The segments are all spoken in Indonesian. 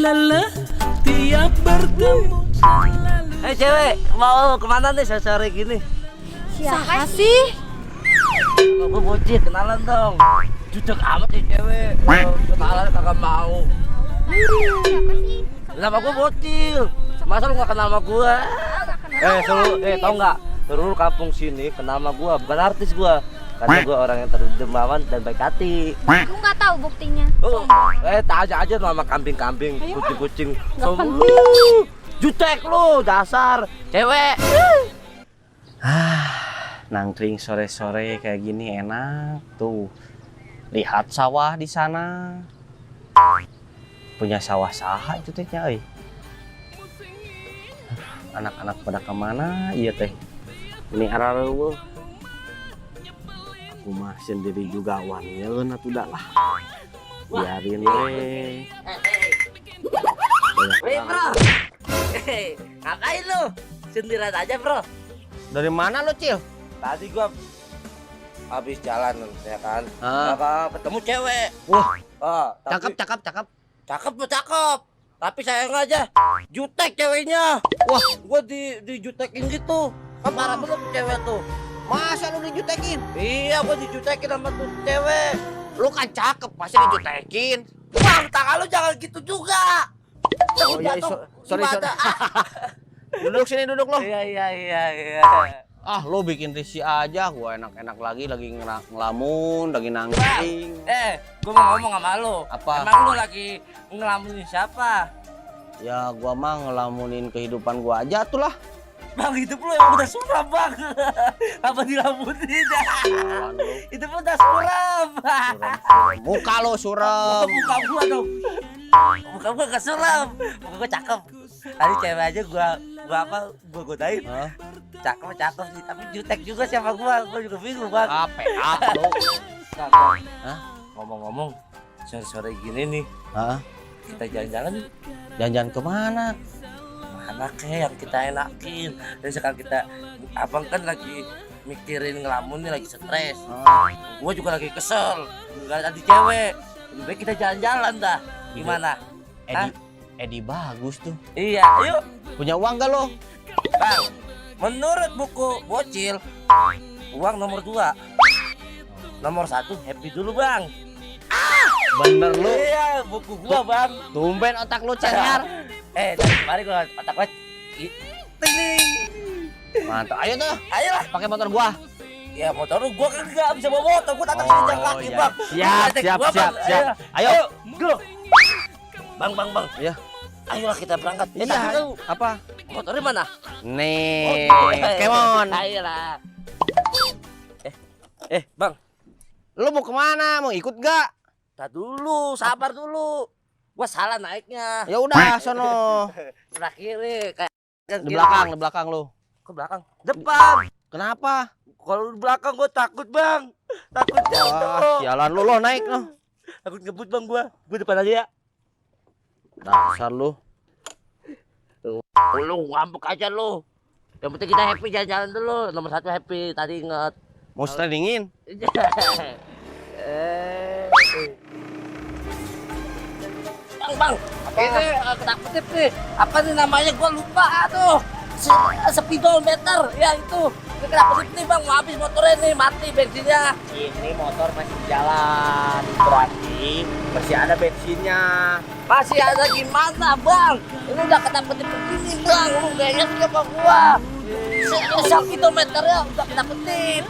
Lala, tiap bertemu selalu. Cewek, mau kemana nih sore gini? Siapa sih? Gue bocil, kenalan dong. Jujur amat sih cewek. Kenalan kagak mau. Siapa sih? Nama gue bocil. Masa lu gak kenal sama gue? Tau nggak? Seluruh kampung sini kenal sama gue, bukan artis gue. Karena gue orang yang terdermawan dan baik hati. Aku nggak tahu buktinya. Tanya aja nama kambing-kambing, kucing-kucing. Jutek lu, dasar cewek. Nangkring sore-sore kayak gini enak tuh. Lihat sawah di sana. Punya sawah-sawah itu teh euy. Anak-anak pada kemana? Iya teh. Ini arareueuh. Rumah sendiri juga wanyeun atuh dah lah. Biarin we. Bro. Ngapain lu? Sendirian aja, Bro. Dari mana lo, Cil? Tadi gua habis jalan ya kan. Ketemu cewek. Wah, cakep. Cakep. Tapi sayang aja jutek ceweknya. Wah, gua dijutekin gitu. Kan parah banget tuh cewek tuh. masa lu dijutekin? Iya, gua dijutekin sama tuh cewek. Lu kan cakep, pasti dijutekin. Bang, tangan lu jangan gitu juga. Oh iya, sorry. Duduk sini, duduk lo. Iya. Ah, lo bikin risih aja. Gua enak-enak lagi ngelamun, lagi nangkring. Gua mau ngomong sama lu. Apa? Emang lu lagi ngelamunin siapa? Ya, gua mah ngelamunin kehidupan gua aja tuh lah. Bang, hidup lu emang udah suram, Bang. Apa dilamunin? Hidup lu udah suram. Muka lo suram. Muka gua dong. Muka gua gak suram. Muka gua cakep. Tadi cewek aja gua godain. Cakep sih, tapi jutek juga siapa gua juga bingung, Bang. Apa lo? Hah? Ngomong-ngomong, sore-sore gini nih. Hah? Kita jalan-jalan. Jalan-jalan kemana? Mana kayak yang kita enakin. Dan sekarang kita, abang kan lagi mikirin ngelamun nih, lagi stres. Gua juga lagi kesel, nggak ada cewek. Lebih baik kita jalan-jalan dah. Gimana? Edi bagus tuh. Iya, ayo. Punya uang gak lo? Bang, menurut buku bocil, uang nomor 2. Nomor 1 happy dulu, Bang. Bener lo. Iya, buku gua, Bang. Tumben otak lo cengar. Dari kemarin gua otak gua ting. Mantap. Ayo tuh. Ayolah. Pakai motor gua. Ya motor lu gua kan enggak bisa bawa motor, gua datang sini jalan kaki, iya. Bang. Siap. Ayo. Go. Bang. Iya. Ayolah kita berangkat. Iya. Apa? Motornya mana? Nih. Come on. Ayolah. Bang. Lu mau kemana? Mau ikut gak? Tar dulu, sabar dulu. Gua salah naiknya. Ya udah, sono. Sebelah kiri kayak Di belakang lu. Ke belakang. Depan. Kenapa? Kalau di belakang gua takut, Bang. Takut jatuh. Sialan lu naik lo. Takut ngebut, Bang, gua. Gua depan aja ya. Dasar lu. Lu ngambek aja lu. Yang penting kita happy jalan-jalan dulu. Nomor 1 happy, tadi inget. Mau slidingin? Bang. Ini kedap-kedip nih. Apa nih namanya gua lupa tuh. Speedometer. Ya itu. Ini kedap-kedip nih, Bang. Mau habis motornya nih, mati bensinnya. Ini motor masih jalan. Berarti masih ada bensinnya. Masih ada gimana, Bang? Ini udah kedap-kedip begini, Bang. Lu kayaknya siapa gua? Speedometernya udah kedap-kedip.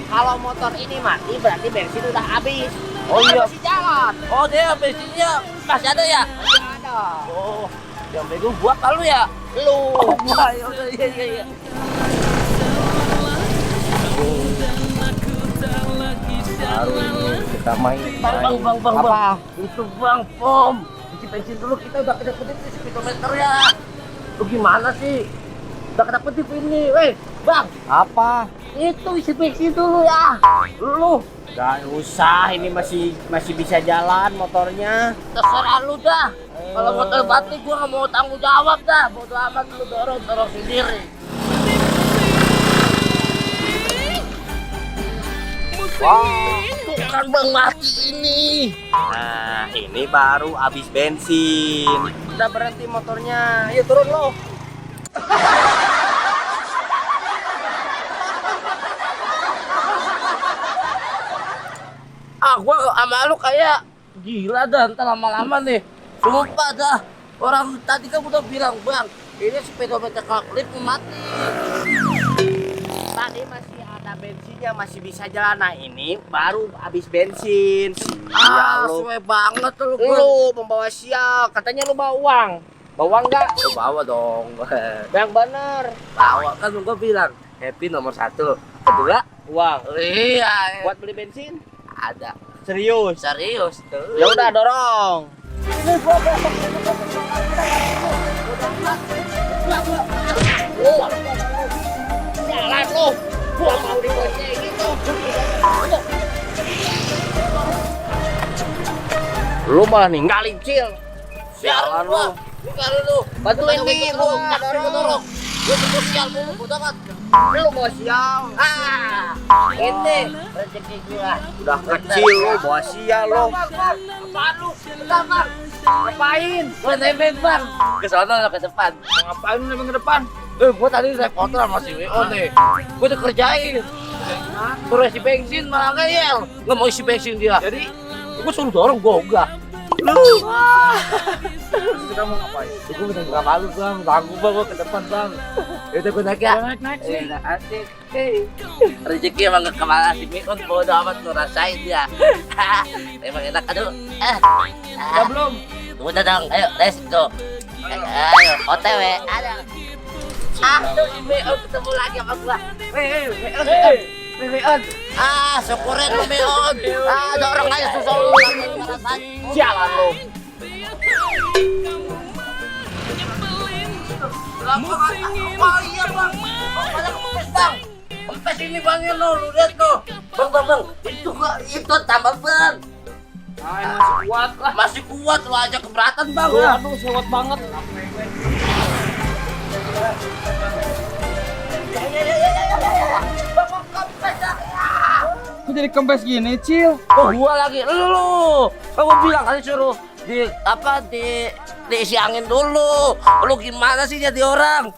Kalau motor ini mati berarti bensin udah habis. Oh iya. Masih jalan. Oh dia bensinnya masih ada ya? Masih ada. Oh, yang bego gua kalau ya? Lu. Oh, iya. Baru ini kita main. Bang. Apa? Itu Bang, pom. Isi bensin dulu, kita udah kedap-kedip di speedometer ya. Lu gimana sih? Udah kedap-kedip ini, weh. Bang, Apa? itu isi bensin dulu ya. Lu Gak usah, ini masih bisa jalan motornya. terserah lu dah. Kalau motor mati gua nggak mau tanggung jawab dah. Bodo amat lu dorong sendiri. Wah, tuh kan bang mati ini. Nah, ini baru habis bensin. Udah berhenti motornya. Yuk turun lo. Gua sama lu kayak gila dah, ntar lama-lama nih. Sumpah dah. Orang tadi kan udah bilang, Bang, ini speedometer klip mati. Tadi masih ada bensinnya, masih bisa jalan. Nah, ini baru habis bensin. Lu Suwe banget lu. lu membawa sial. Katanya lu bawa uang. Bawa enggak? Lu bawa dong. Yang bener. Bawa kan gua bilang, happy nomor 1. Kedua, Uang. iya. Buat beli bensin? Ada. Serius. Serius tuh. Ya udah dorong. Jalan lu. Gua mau diboncengin gitu. Lu malah ninggalin Cil. Sialan lu. Bukan lu. Bantuin nih gua dorong. Gua tuh sial mulu, bodoh kan. Lu mau sial. Ini rezeki gua. Udah kecil lu bawa sial lu. Apaan lu? Bentar, Bang. Ngapain? Gua nebeng, Bang. Ke sono ke depan. Ngapain lu nebeng ke depan? Gua tadi naik motor sama si WO nih. Gua dikerjain. Terus isi bensin malah ngeyel. Nggak mau isi bensin dia. Jadi Gua suruh dorong, gua enggak. kita mau ngapain? Gua udah nggak malu, Bang. Tangguh, Bang, gua ke depan, Bang. Yaudah gua naik ya. Naik sih. Enak asik. Rezeki emang gak kemana si Mikon, bodo amat lu rasain dia. Emang enak, aduh. Udah belum? Udah dong, ayo let's go. Ayo, OTW, ada. Tuh si Mikon ketemu lagi sama gua. Mikon. Syukurin lu Mikon. Dorong aja susah lu. Sialan lu. Oh iya, Bang. Pada kempes, Bang. Kempes ini, Bang, ya lo, lu lihat lo. Bang. Itu tambah, Bang. Ini masih kuat lah. Masih kuat, lo aja keberatan, Bang. Aduh, sewot banget. Bang, kempes dah. Kok jadi kempes gini, Cil? Oh, gua lagi. Lu. Kamu bilang kali suruh diisi angin dulu. Lu gimana sih jadi orang?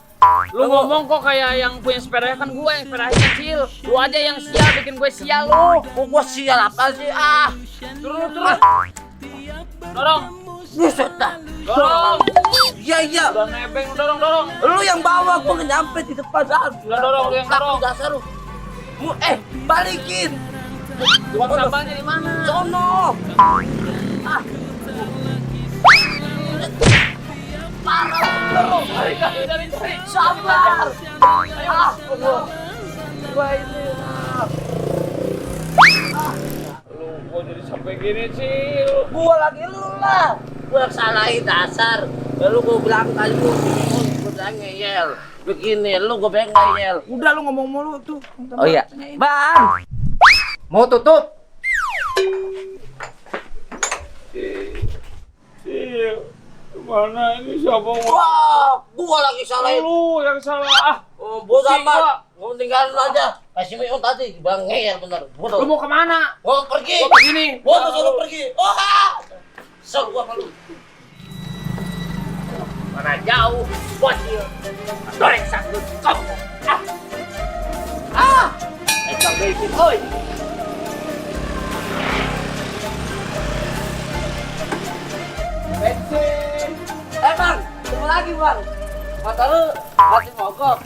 Lu ngomong kok kayak yang punya sepeda kan gue yang sepeda kecil. Lu aja yang sial bikin gue sial lu. Gua sial apa sih? Turun. Dorong. Buset dah. Dorong. Iya. Udah nebeng, dorong. Lu yang bawa, gua nggak nyampe di depan. Udah dorong, lu yang dorong. Dasar lu. Balikin. Uang sampahnya di mana? Sono. Parah lu. Dari. Sabar. Gua ini. Lu kok jadi sampai gini, Cil? Gua lagi lu lah. Gua salahin dasar. Lalu gua bilang tadi gua bilang ngeyel. Begini, lu gua bilang ngeyel. Udah lu ngomong mulu tuh. Oh iya. Bang. Mau tutup? Cil, mana ini siapa? Wah, gua lagi salahin. Lu yang salah. Oh, bodoh Pusing amat. Gua tinggalin aja. Kasih Mion tadi, Bang ngeyel bener. Lu mau kemana? Gua pergi. Gua begini. Gua suruh pergi. Sok gua malu. Mana jauh? Bocil. Goreng sanggup. Kamu. Bang bensin, oi. Bensin. Bang, tunggu lagi, Bang. Mata lu masih mogok.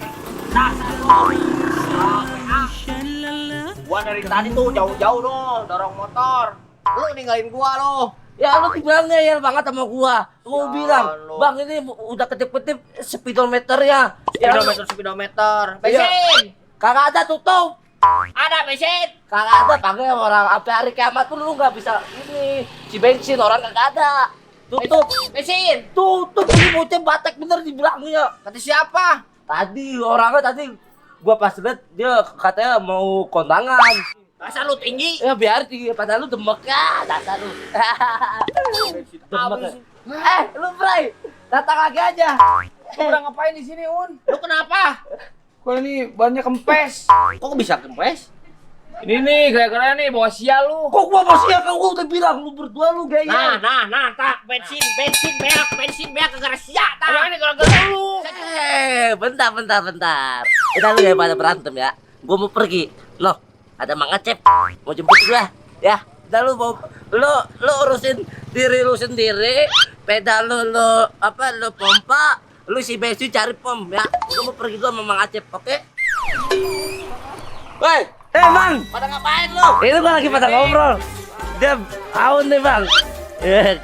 Gua dari tadi tuh jauh-jauh loh, dorong motor. Lu ninggalin gua lo. Ya lu bilang ngeyel banget sama gua. Gua Ya, bilang, lu. Bang ini udah ketip-ketip speedometernya. Ya, Speedometer. Bensin. kagak ada tutup. Ada bensin. Kagak ada, pakai orang sampai hari kiamat pun lu nggak bisa ini. Si bensin orang kagak ada. Tutup. Bensin. Tutup ini bocah batek bener dibilangnya. Kata siapa? Tadi orangnya gua pas lihat dia katanya mau kondangan. Masa lu tinggi? Ya biar tinggi padahal lu demek ya, dasar lu. Demek. Lu Bray, datang lagi aja. Lu udah ngapain di sini, Un? Lu kenapa? Kok ini banyak kempes? Kok bisa kempes? Ini nih gara-gara nih bawa sial lu. Kok gua masih ya, gua udah bilang lu berdua lu gaya. Tak bensin beak gara sia tak. Ini gara-gara lu. Bentar. Kita lu daripada berantem ya. Gua mau pergi. Loh, ada Mang Acep mau jemput gua. Ya, udah lu mau lu urusin diri lu sendiri. Pedal lu pompa. Lu si Besu cari pom ya. Gua mau pergi gua sama Mang Acep, oke? Woi, Bang. Pada ngapain lu? Itu gua lagi pada ngobrol. Dia tahun nih, Bang.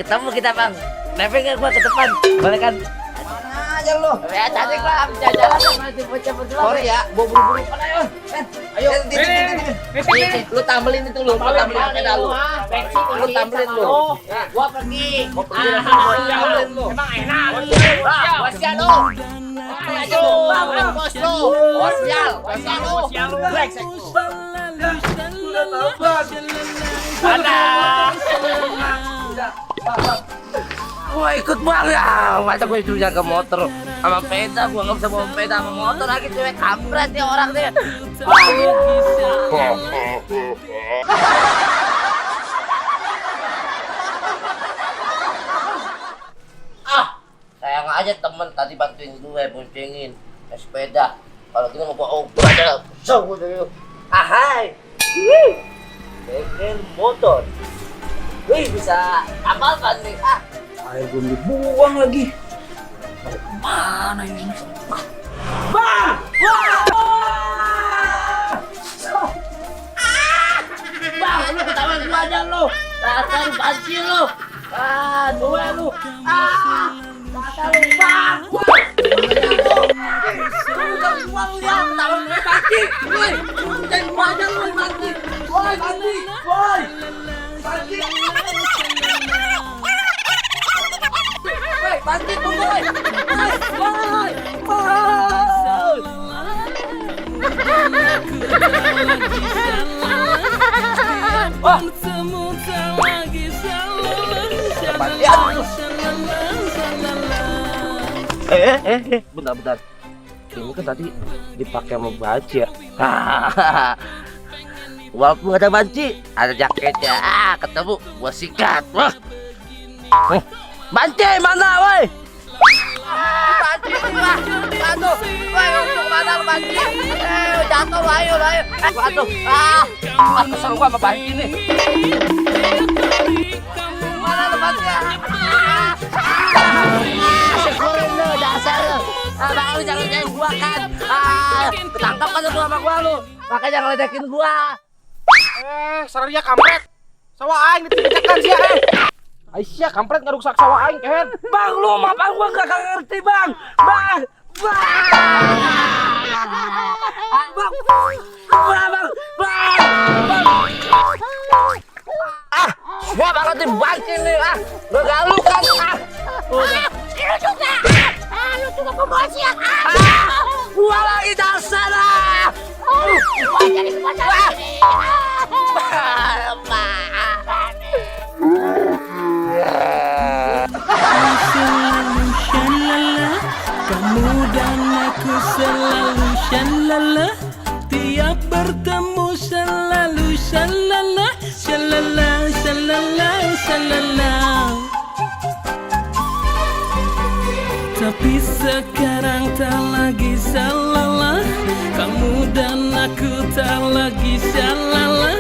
Ketemu kita, Bang. Nebeng gua ke depan. Boleh kan? Mana aja lu? Ya, tadi gua habis jalan sama si bocah berdua. Sorry ya, gua buru-buru. Ayo. Ayo. Ini. Lu tambelin itu lu, pedal lu. Lu tambelin lu. Gua pergi. Gua pergi langsung lu. Emang enak. Gua sial lu. Ayo lu, bos lu. Bos sial lu. Brengsek. Gua ikut Bang ya. Masa gua cuma jaga motor sama peda, gua nggak bisa bawa peda sama motor lagi, cewek kampret ya orang dia. Sayang aja temen tadi bantuin gue boncengin naik sepeda. Kalau kita mau bawa obat ya, ahai. Bengkel motor. Wih, bisa amalkan nih. Air belum dibuang lagi. Mana ini? Bang! Bang, lu ketahuan gua aja lu. Dasar banci lu. Dua lu. Dasar lu, Bang. Bentar. Ini kan tadi dipakai sama banci ya. Walaupun ada banci, ada jaketnya. Ketemu gua sikat. Wah. Banci mana, woi? Banci lah. Aduh, woi untuk mana lu banci? Jatuh, ayo. Aduh, kesel gua sama banci nih. Mana lu banci? Syukurin lu, dasar lu. Bang lu jangan kayak gua kan. Ketangkap kan lu sama gua lu. Makanya jangan ledekin gua. Sararnya kampret. Sawah aing dipecahkan sia Aisyah kampret ngarusak sawah aing kehen. Bang lu mah bang gua gak ngerti bang. Bang. Gua bakal dibanci nih Begalu kan Lu juga pembawa sial. Gua lagi dasar Gua jadi kebakaran ini. Kamu dan aku selalu shalala, tiap bertemu selalu shalala, shalala, shalala, shalala. Tapi sekarang tak lagi shalala, kamu dan aku tak lagi shalala.